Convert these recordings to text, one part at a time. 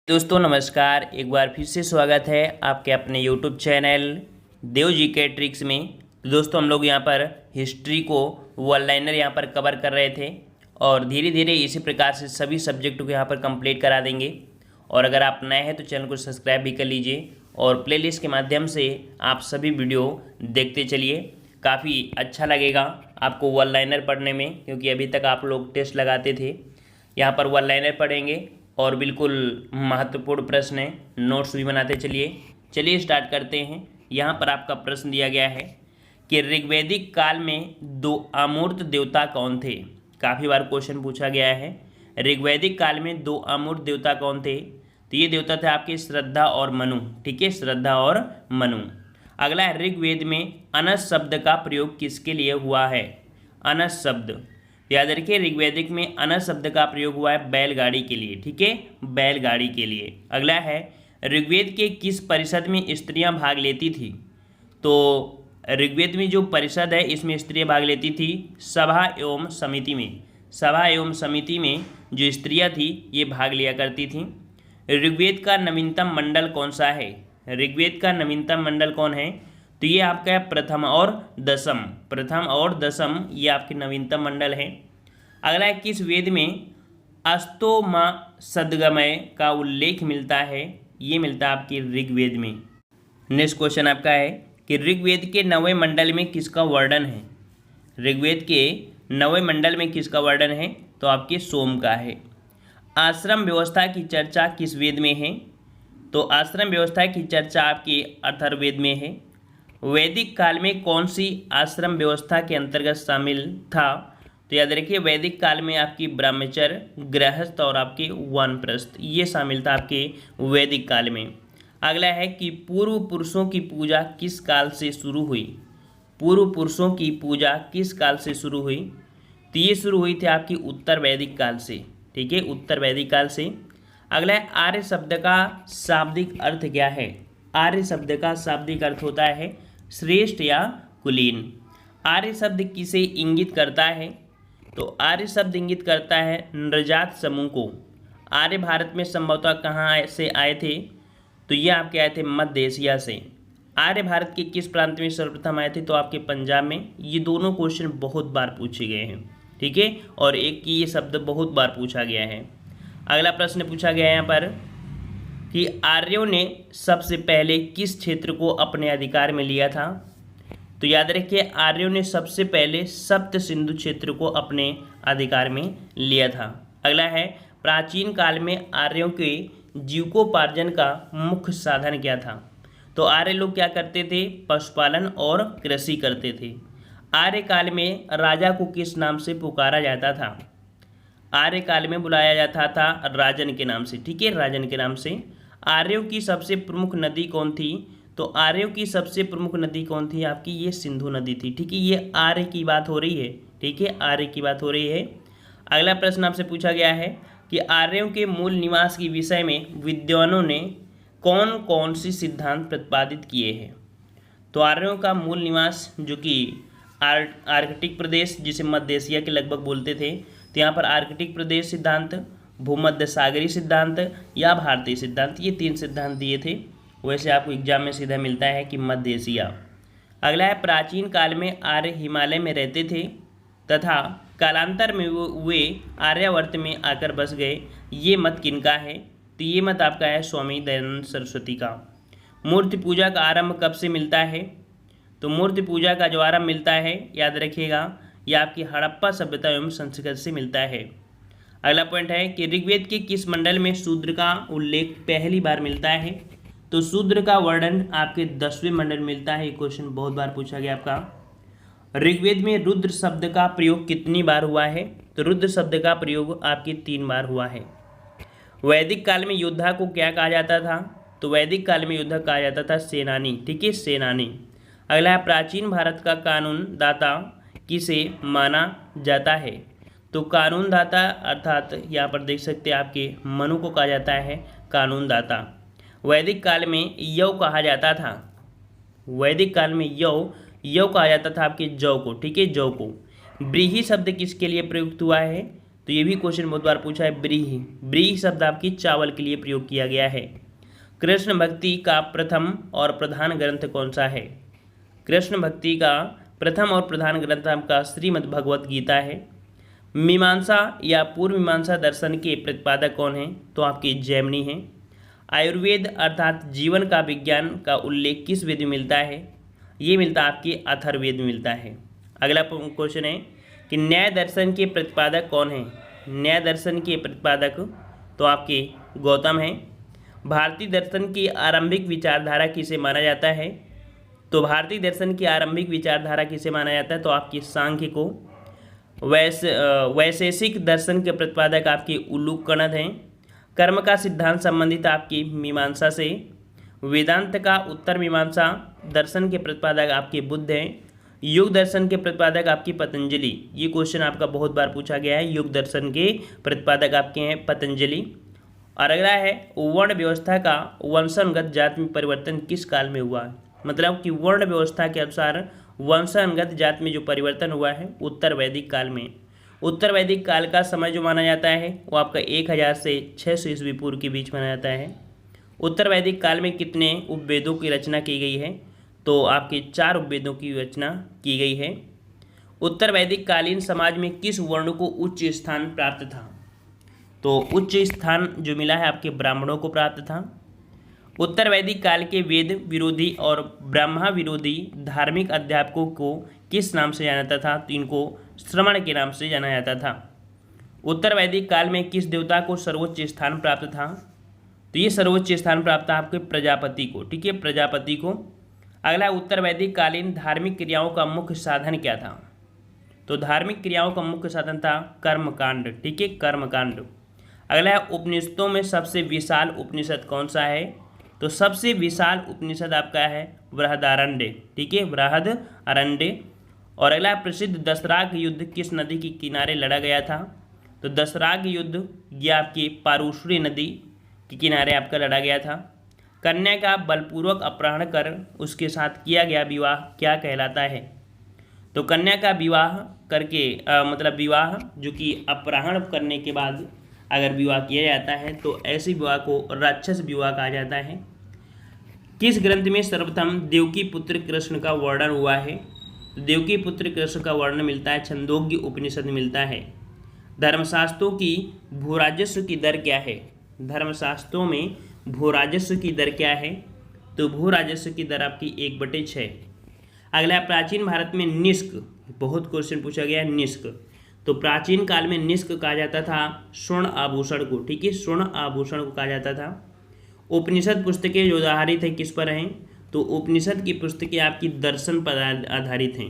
दोस्तों नमस्कार, एक बार फिर से स्वागत है आपके अपने YouTube चैनल देव जी के ट्रिक्स में। दोस्तों हम लोग यहाँ पर हिस्ट्री को वन लाइनर यहाँ पर कवर कर रहे थे और धीरे धीरे इसी प्रकार से सभी सब्जेक्टों को यहाँ पर कंप्लीट करा देंगे। और अगर आप नए हैं तो चैनल को सब्सक्राइब भी कर लीजिए और प्लेलिस्ट के माध्यम से आप सभी वीडियो देखते चलिए। काफ़ी अच्छा लगेगा आपको वन लाइनर पढ़ने में, क्योंकि अभी तक आप लोग टेस्ट लगाते थे। यहाँ पर वन लाइनर पढ़ेंगे और बिल्कुल महत्वपूर्ण प्रश्न है, नोट्स भी बनाते चलिए स्टार्ट करते हैं। यहाँ पर आपका प्रश्न दिया गया है कि ऋग्वैदिक काल में दो अमूर्त देवता कौन थे। काफ़ी बार क्वेश्चन पूछा गया है, ऋग्वैदिक काल में दो अमूर्त देवता कौन थे। तो ये देवता थे आपके श्रद्धा और मनु। ठीक है, श्रद्धा और मनु। अगला है, ऋग्वेद में अनस शब्द का प्रयोग किसके लिए हुआ है। अनस शब्द याद रखिए, ऋग्वैदिक में अनस शब्द का प्रयोग हुआ है बैलगाड़ी के लिए। ठीक है, बैलगाड़ी के लिए। अगला है, ऋग्वेद के किस परिषद में स्त्रियां भाग लेती थी। तो ऋग्वेद में जो परिषद है इसमें स्त्रियां भाग लेती थी सभा एवं समिति में। सभा एवं समिति में जो स्त्रियां थी ये भाग लिया करती थी। ऋग्वेद का नवीनतम मंडल कौन सा है। ऋग्वेद का नवीनतम मंडल कौन है। तो ये आपका है प्रथम और दशम। प्रथम और दशम ये आपके नवीनतम मंडल है। अगला है, किस वेद में अस्तोमा सद्गमय का उल्लेख मिलता है। ये मिलता है आपकी ऋग्वेद में। नेक्स्ट क्वेश्चन आपका है कि ऋग्वेद के 9वें मंडल में किसका वर्णन है। ऋग्वेद के 9वें मंडल में किसका वर्णन है। तो आपके सोम का है। आश्रम व्यवस्था की चर्चा किस वेद में है। तो आश्रम व्यवस्था की चर्चा आपके अथर्ववेद में है। वैदिक काल में कौन सी आश्रम व्यवस्था के अंतर्गत शामिल था। तो याद रखिए, वैदिक काल में आपकी ब्रह्मचर्य, गृहस्थ और आपके वानप्रस्थ ये शामिल था आपके वैदिक काल में। अगला है कि पूर्व पुरुषों की पूजा किस काल से शुरू हुई। पूर्व पुरुषों की पूजा किस काल से शुरू हुई। तो ये शुरू हुई थी आपकी उत्तर वैदिक काल से। ठीक है, उत्तर वैदिक काल से। अगला है, आर्य शब्द का शाब्दिक अर्थ क्या है। आर्य शब्द का शाब्दिक अर्थ होता है श्रेष्ठ या कुलीन। आर्य शब्द किसे इंगित करता है। तो आर्य शब्द इंगित करता है नृजात समूह को। आर्य भारत में संभवतः कहाँ से आए थे। तो ये आपके आए थे मध्य एशिया से। आर्य भारत के किस प्रांत में सर्वप्रथम आए थे। तो आपके पंजाब में। ये दोनों क्वेश्चन बहुत बार पूछे गए हैं। ठीक है, और एक की ये शब्द बहुत बार पूछा गया है। अगला प्रश्न पूछा गया है यहाँ पर कि आर्यों ने सबसे पहले किस क्षेत्र को अपने अधिकार में लिया था। तो याद रखिए, आर्यों ने सबसे पहले सप्त सिंधु क्षेत्र को अपने अधिकार में लिया था। अगला है, प्राचीन काल में आर्यों के जीविकोपार्जन का मुख्य साधन क्या था। तो आर्य लोग क्या करते थे, पशुपालन और कृषि करते थे। आर्य काल में राजा को किस नाम से पुकारा जाता था। आर्य काल में बुलाया जाता था राजन के नाम से। ठीक है, राजन के नाम से। आर्यों की सबसे प्रमुख नदी कौन थी। तो आर्यों की सबसे प्रमुख नदी कौन थी आपकी, ये सिंधु नदी थी। ठीक है, ये आर्य की बात हो रही है। ठीक है, आर्य की बात हो रही है। अगला प्रश्न आपसे पूछा गया है कि आर्यों के मूल निवास के विषय में विद्वानों ने कौन कौन सी सिद्धांत प्रतिपादित किए हैं। तो आर्यों का मूल निवास जो कि आर्कटिक प्रदेश, जिसे मध्य एशिया के लगभग बोलते थे, तो यहाँ पर आर्कटिक प्रदेश सिद्धांत, भूमध्य सागरीय सिद्धांत या भारतीय सिद्धांत, ये 3 सिद्धांत दिए थे। वैसे आपको एग्जाम में सीधा मिलता है कि मध्य एशिया। अगला है, प्राचीन काल में आर्य हिमालय में रहते थे तथा कालांतर में वे आर्यावर्त में आकर बस गए। ये मत किनका है। तो ये मत आपका है स्वामी दयानंद सरस्वती का। मूर्ति पूजा का आरंभ कब से मिलता है। तो मूर्ति पूजा का जो आरंभ मिलता है, याद रखिएगा, यह आपकी हड़प्पा सभ्यता एवं संस्कृति से मिलता है। अगला पॉइंट है कि ऋग्वेद के किस मंडल में शूद्र का उल्लेख पहली बार मिलता है। तो शूद्र का वर्णन आपके 10वें मंडल में मिलता है। क्वेश्चन बहुत बार पूछा गया आपका। ऋग्वेद में रुद्र शब्द का प्रयोग कितनी बार हुआ है। तो रुद्र शब्द का प्रयोग आपके 3 बार हुआ है। वैदिक काल में योद्धा को क्या कहा जाता था। तो वैदिक काल में योद्धा कहा जाता था सेनानी। ठीक है, सेनानी। अगला है, प्राचीन भारत का कानून दाता किसे माना जाता है। तो कानून दाता अर्थात यहाँ पर देख सकते हैं आपके मनु को कहा जाता है कानून दाता। वैदिक काल में यव कहा जाता था। वैदिक काल में यव कहा जाता था आपके जौ को। ठीक है, जौ को। व्रीहि शब्द किसके लिए प्रयुक्त हुआ है। तो ये भी क्वेश्चन बहुत बार पूछा है। ब्रीही, ब्रीही शब्द आपकी चावल के लिए प्रयोग किया गया है। कृष्ण भक्ति का प्रथम और प्रधान ग्रंथ कौन सा है? कृष्ण भक्ति का प्रथम और प्रधान ग्रंथ आपका श्रीमद् भगवत गीता है। मीमांसा या पूर्व मीमांसा दर्शन के प्रतिपादक कौन हैं? तो आपके जैमिनी हैं। आयुर्वेद अर्थात जीवन का विज्ञान का उल्लेख किस वेद में मिलता है? ये मिलता है आपके अथर्ववेद में मिलता है। अगला क्वेश्चन है कि न्याय दर्शन के प्रतिपादक कौन हैं? न्याय दर्शन के प्रतिपादक तो आपके गौतम हैं। भारतीय दर्शन की आरंभिक विचारधारा किसे माना जाता है? तो भारतीय दर्शन की आरंभिक विचारधारा किसे माना जाता है? तो आपकी सांख्य को। वैशेषिक दर्शन के प्रतिपादक आपके उल्लूकनद हैं। कर्म का सिद्धांत संबंधित आपकी मीमांसा से। वेदांत का उत्तर मीमांसा दर्शन के प्रतिपादक आपके बुद्ध हैं। युग दर्शन के प्रतिपादक आपकी पतंजलि। ये क्वेश्चन आपका बहुत बार पूछा गया है। युग दर्शन के प्रतिपादक आपके हैं पतंजलि। और अगला है वर्ण व्यवस्था का वंशानुगत जाति में परिवर्तन किस काल में हुआ? मतलब कि वर्ण व्यवस्था के अनुसार वंशानुगत जाति में जो परिवर्तन हुआ है उत्तर वैदिक काल में। उत्तर वैदिक काल का समय जो माना जाता है वो आपका 1000 से 600 ईस्वी पूर्व के बीच माना जाता है। उत्तर वैदिक काल में कितने उपवेदों की रचना की गई है? तो आपके 4 उपवेदों की रचना की गई है। उत्तर वैदिक कालीन समाज में किस वर्ण को उच्च स्थान प्राप्त था? तो उच्च स्थान जो मिला है आपके ब्राह्मणों को प्राप्त था। उत्तर वैदिक काल के वेद विरोधी और ब्रह्मा विरोधी धार्मिक अध्यापकों को किस नाम से जाना जाता था? तो इनको श्रमण के नाम से जाना जाता था। उत्तर वैदिक काल में किस देवता को सर्वोच्च स्थान प्राप्त था? तो ये सर्वोच्च स्थान प्राप्त था आपके प्रजापति को। ठीक है, प्रजापति को। अगला उत्तर वैदिक कालीन धार्मिक क्रियाओं का मुख्य साधन क्या था? तो धार्मिक क्रियाओं का मुख्य साधन था कर्मकांड। ठीक है, कर्मकांड। अगला है उपनिषदों में सबसे विशाल उपनिषद कौन सा है? तो सबसे विशाल उपनिषद आपका है बृहदारण्य। ठीक है, बृहदारण्य। और अगला प्रसिद्ध दशराग युद्ध किस नदी के किनारे लड़ा गया था? तो दशराग युद्ध ये आपकी पारुश्री नदी के किनारे आपका लड़ा गया था। कन्या का बलपूर्वक अपहरण कर उसके साथ किया गया विवाह क्या कहलाता है? तो कन्या का विवाह करके मतलब विवाह जो कि अपहरण करने के बाद अगर विवाह किया जाता है तो ऐसे विवाह को राक्षस विवाह कहा जाता है। किस ग्रंथ में सर्वप्रथम देवकी पुत्र कृष्ण का वर्णन हुआ है? तो देवकी पुत्र कृष्ण का वर्णन मिलता है छंदोग्य उपनिषद में मिलता है। धर्मशास्त्रों की भूराजस्व की दर क्या है? धर्मशास्त्रों में भूराजस्व की दर क्या है? तो भूराजस्व की दर आपकी 1/6। अगला प्राचीन भारत में निष्क, बहुत क्वेश्चन पूछा गया है निष्क। तो प्राचीन काल में निष्क कहा जाता था स्वर्ण आभूषण को। ठीक है, स्वर्ण आभूषण को कहा जाता था। उपनिषद पुस्तकें जो आधारित है किस पर हैं? तो उपनिषद की पुस्तकें आपकी दर्शन पर आधारित हैं।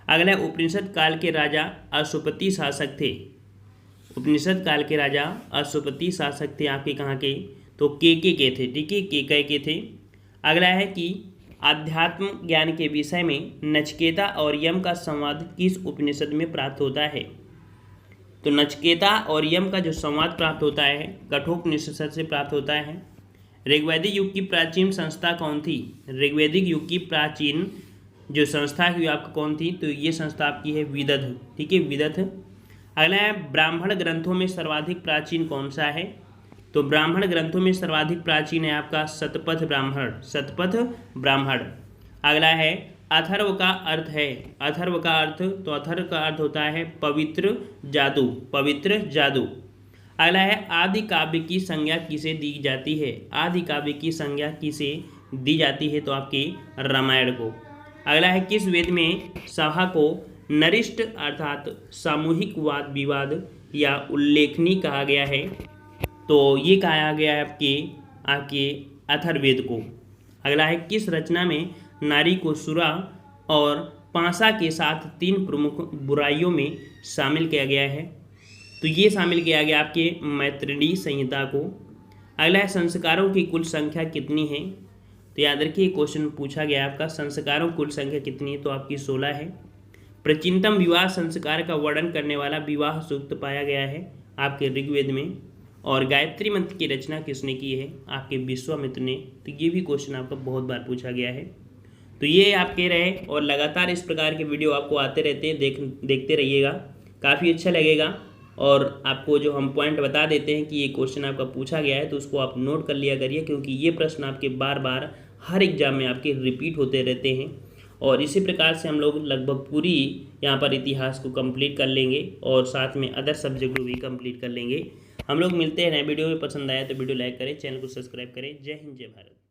अगला उपनिषद काल के राजा अशुपति शासक थे। उपनिषद काल के राजा अशुपति शासक थे आपके कहाँ के? तो केके के थे। ठीक है, केकय के थे। अगला है कि आध्यात्म ज्ञान के विषय में नचिकेता और यम का संवाद किस उपनिषद में प्राप्त होता है? तो नचिकेता और यम का जो संवाद प्राप्त होता है कठोपनिषद से प्राप्त होता है। ऋग्वैदिक युग की प्राचीन संस्था कौन थी? ऋग्वैदिक युग की प्राचीन जो संस्था हुई आपको कौन थी? तो ये संस्था आपकी है विदथ। ठीक है, विदथ। अगला है ब्राह्मण ग्रंथों में सर्वाधिक प्राचीन कौन सा है? तो ब्राह्मण ग्रंथों में सर्वाधिक प्राचीन है आपका शतपथ ब्राह्मण। शतपथ ब्राह्मण। अगला है अथर्व का अर्थ है। अथर्व का अर्थ, तो अथर्व का अर्थ होता है पवित्र जादू। पवित्र जादू। अगला है आदि काव्य की संज्ञा किसे दी जाती है? आदि काव्य की संज्ञा किसे दी जाती है? तो आपके रामायण को। अगला है किस वेद में सभा को नरिष्ट अर्थात सामूहिक वाद विवाद या उल्लेखनीय कहा गया है? तो ये कहा गया है आपके अथर्ववेद को। अगला है किस रचना में नारी को सुरा और पांसा के साथ 3 प्रमुख बुराइयों में शामिल किया गया है? तो ये शामिल किया गया आपके मैत्रेयी संहिता को। अगला है संस्कारों की कुल संख्या कितनी है? तो याद रखिए क्वेश्चन पूछा गया आपका संस्कारों की कुल संख्या कितनी है? तो आपकी 16 है। प्राचीनतम विवाह संस्कार का वर्णन करने वाला विवाह सूक्त पाया गया है आपके ऋग्वेद में। और गायत्री मंत्र की रचना किसने की है? आपके विश्वामित्र ने। तो ये भी क्वेश्चन आपका बहुत बार पूछा गया है। तो ये आपके रहे और लगातार इस प्रकार के वीडियो आपको आते रहते हैं, देखते रहिएगा, काफ़ी अच्छा लगेगा। और आपको जो हम पॉइंट बता देते हैं कि ये क्वेश्चन आपका पूछा गया है, तो उसको आप नोट कर लिया करिए, क्योंकि ये प्रश्न आपके बार बार हर एग्जाम में आपके रिपीट होते रहते हैं। और इसी प्रकार से हम लोग लगभग पूरी यहाँ पर इतिहास को कंप्लीट कर लेंगे और साथ में अदर सब्जेक्ट को भी कंप्लीट कर लेंगे। हम लोग मिलते हैं नए वीडियो में। पसंद आया तो वीडियो लाइक करें, चैनल को सब्सक्राइब करें। जय हिंद, जय भारत।